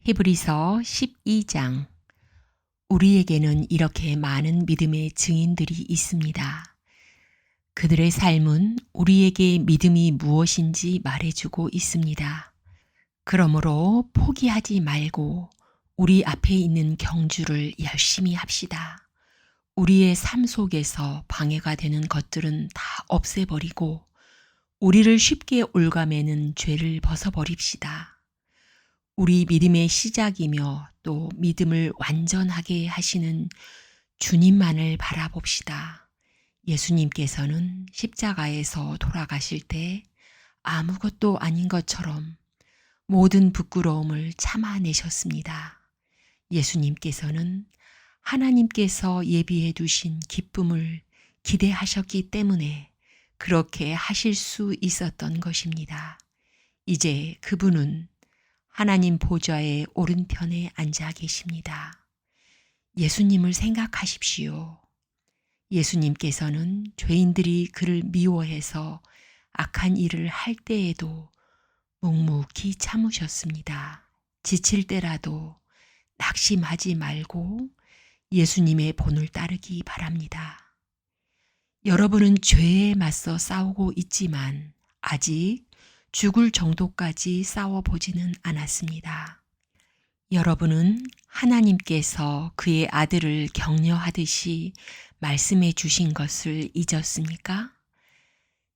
히브리서 12장. 우리에게는 이렇게 많은 믿음의 증인들이 있습니다. 그들의 삶은 우리에게 믿음이 무엇인지 말해주고 있습니다. 그러므로 포기하지 말고 우리 앞에 있는 경주를 열심히 합시다. 우리의 삶 속에서 방해가 되는 것들은 다 없애버리고 우리를 쉽게 올가매는 죄를 벗어버립시다. 우리 믿음의 시작이며 또 믿음을 완전하게 하시는 주님만을 바라봅시다. 예수님께서는 십자가에서 돌아가실 때 아무것도 아닌 것처럼 모든 부끄러움을 참아내셨습니다. 예수님께서는 하나님께서 예비해 두신 기쁨을 기대하셨기 때문에 그렇게 하실 수 있었던 것입니다. 이제 그분은 하나님 보좌의 오른편에 앉아 계십니다. 예수님을 생각하십시오. 예수님께서는 죄인들이 그를 미워해서 악한 일을 할 때에도 묵묵히 참으셨습니다. 지칠 때라도 낙심하지 말고 예수님의 본을 따르기 바랍니다. 여러분은 죄에 맞서 싸우고 있지만 아직 죽을 정도까지 싸워보지는 않았습니다. 여러분은 하나님께서 그의 아들을 격려하듯이 말씀해 주신 것을 잊었습니까?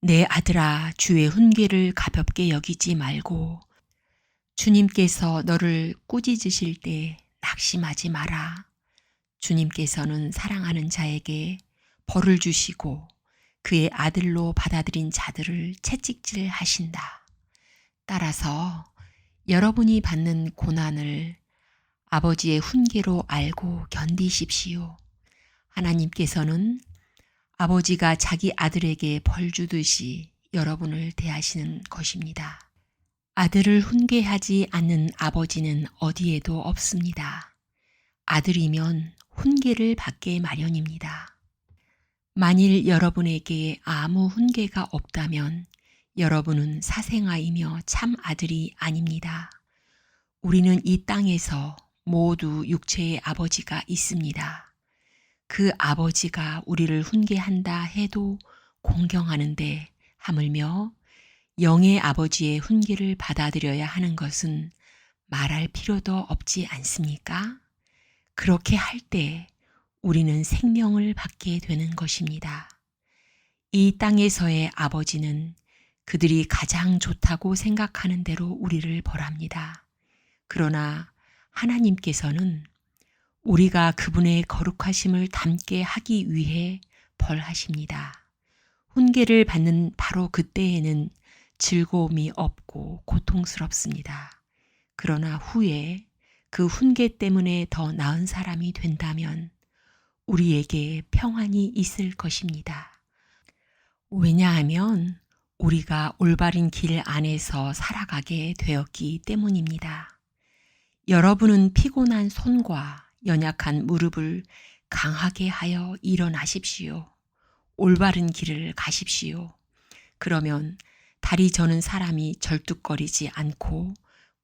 내 아들아, 주의 훈계를 가볍게 여기지 말고 주님께서 너를 꾸짖으실 때 낙심하지 마라. 주님께서는 사랑하는 자에게 벌을 주시고 그의 아들로 받아들인 자들을 채찍질 하신다. 따라서 여러분이 받는 고난을 아버지의 훈계로 알고 견디십시오. 하나님께서는 아버지가 자기 아들에게 벌 주듯이 여러분을 대하시는 것입니다. 아들을 훈계하지 않는 아버지는 어디에도 없습니다. 아들이면 훈계를 받게 마련입니다. 만일 여러분에게 아무 훈계가 없다면 여러분은 사생아이며 참 아들이 아닙니다. 우리는 이 땅에서 모두 육체의 아버지가 있습니다. 그 아버지가 우리를 훈계한다 해도 공경하는데 하물며 영의 아버지의 훈계를 받아들여야 하는 것은 말할 필요도 없지 않습니까? 그렇게 할 때 우리는 생명을 받게 되는 것입니다. 이 땅에서의 아버지는 그들이 가장 좋다고 생각하는 대로 우리를 벌합니다. 그러나 하나님께서는 우리가 그분의 거룩하심을 닮게 하기 위해 벌하십니다. 훈계를 받는 바로 그때에는 즐거움이 없고 고통스럽습니다. 그러나 후에 그 훈계 때문에 더 나은 사람이 된다면 우리에게 평안이 있을 것입니다. 왜냐하면 우리가 올바른 길 안에서 살아가게 되었기 때문입니다. 여러분은 피곤한 손과 연약한 무릎을 강하게 하여 일어나십시오. 올바른 길을 가십시오. 그러면 다리 저는 사람이 절뚝거리지 않고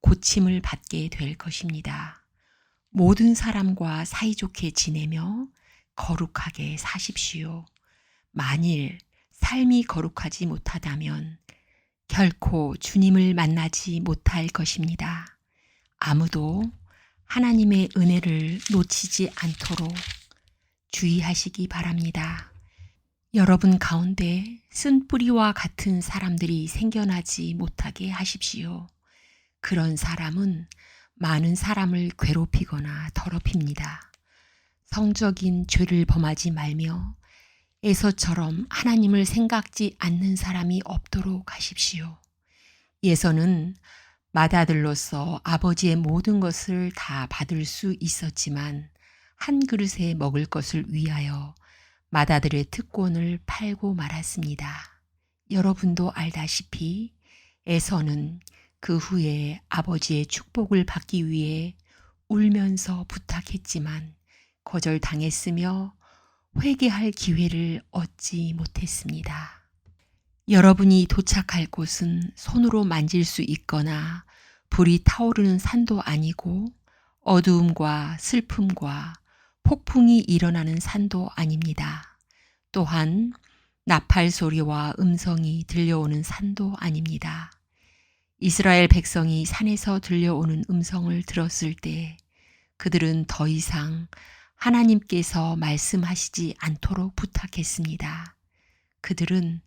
고침을 받게 될 것입니다. 모든 사람과 사이좋게 지내며 거룩하게 사십시오. 만일 삶이 거룩하지 못하다면 결코 주님을 만나지 못할 것입니다. 아무도 하나님의 은혜를 놓치지 않도록 주의하시기 바랍니다. 여러분 가운데 쓴뿌리와 같은 사람들이 생겨나지 못하게 하십시오. 그런 사람은 많은 사람을 괴롭히거나 더럽힙니다. 성적인 죄를 범하지 말며 에서처럼 하나님을 생각지 않는 사람이 없도록 하십시오. 에서는 맏아들로서 아버지의 모든 것을 다 받을 수 있었지만 한 그릇에 먹을 것을 위하여 맏아들의 특권을 팔고 말았습니다. 여러분도 알다시피 에서는 그 후에 아버지의 축복을 받기 위해 울면서 부탁했지만 거절당했으며 회개할 기회를 얻지 못했습니다. 여러분이 도착할 곳은 손으로 만질 수 있거나 불이 타오르는 산도 아니고 어두움과 슬픔과 폭풍이 일어나는 산도 아닙니다. 또한 나팔 소리와 음성이 들려오는 산도 아닙니다. 이스라엘 백성이 산에서 들려오는 음성을 들었을 때 그들은 더 이상 하나님께서 말씀하시지 않도록 부탁했습니다. 그들은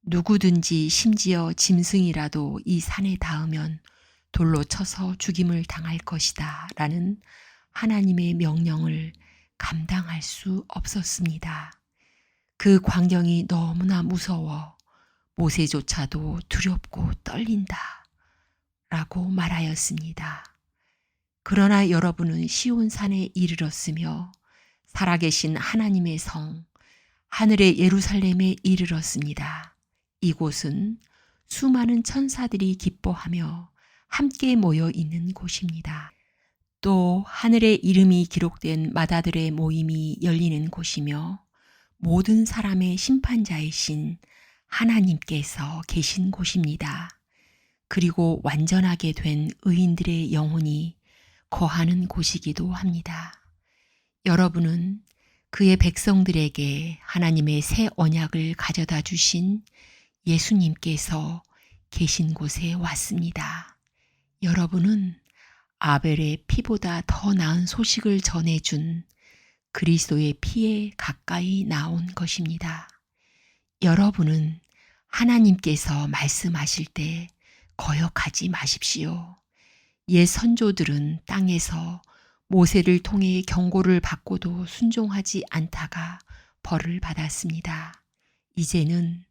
누구든지 심지어 짐승이라도 이 산에 닿으면 돌로 쳐서 죽임을 당할 것이다 라는 하나님의 명령을 감당할 수 없었습니다. 그 광경이 너무나 무서워 모세조차도 두렵고 떨린다 라고 말하였습니다. 그러나 여러분은 시온산에 이르렀으며 살아계신 하나님의 성, 하늘의 예루살렘에 이르렀습니다. 이곳은 수많은 천사들이 기뻐하며 함께 모여 있는 곳입니다. 또 하늘의 이름이 기록된 마다들의 모임이 열리는 곳이며 모든 사람의 심판자이신 하나님께서 계신 곳입니다. 그리고 완전하게 된 의인들의 영혼이 거하는 곳이기도 합니다. 여러분은 그의 백성들에게 하나님의 새 언약을 가져다 주신 예수님께서 계신 곳에 왔습니다. 여러분은 아벨의 피보다 더 나은 소식을 전해준 그리스도의 피에 가까이 나온 것입니다. 여러분은 하나님께서 말씀하실 때 거역하지 마십시오. 옛 선조들은 땅에서 모세를 통해 경고를 받고도 순종하지 않다가 벌을 받았습니다. 이제는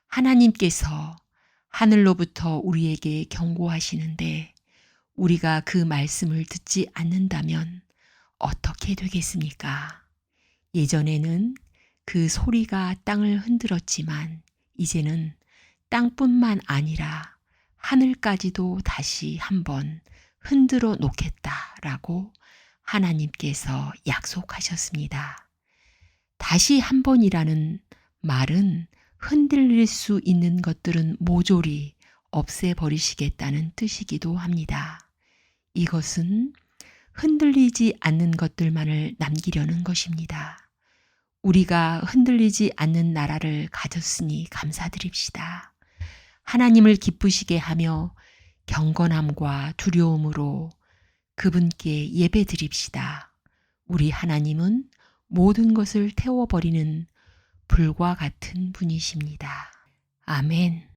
하나님께서 하늘로부터 우리에게 경고하시는데 우리가 그 말씀을 듣지 않는다면 어떻게 되겠습니까? 예전에는 그 소리가 땅을 흔들었지만 이제는 땅뿐만 아니라 하늘까지도 다시 한번 흔들어 놓겠다라고 하나님께서 약속하셨습니다. 다시 한 번이라는 말은 흔들릴 수 있는 것들은 모조리 없애버리시겠다는 뜻이기도 합니다. 이것은 흔들리지 않는 것들만을 남기려는 것입니다. 우리가 흔들리지 않는 나라를 가졌으니 감사드립시다. 하나님을 기쁘시게 하며 경건함과 두려움으로 그분께 예배드립시다. 우리 하나님은 모든 것을 태워버리는 불과 같은 분이십니다. 아멘.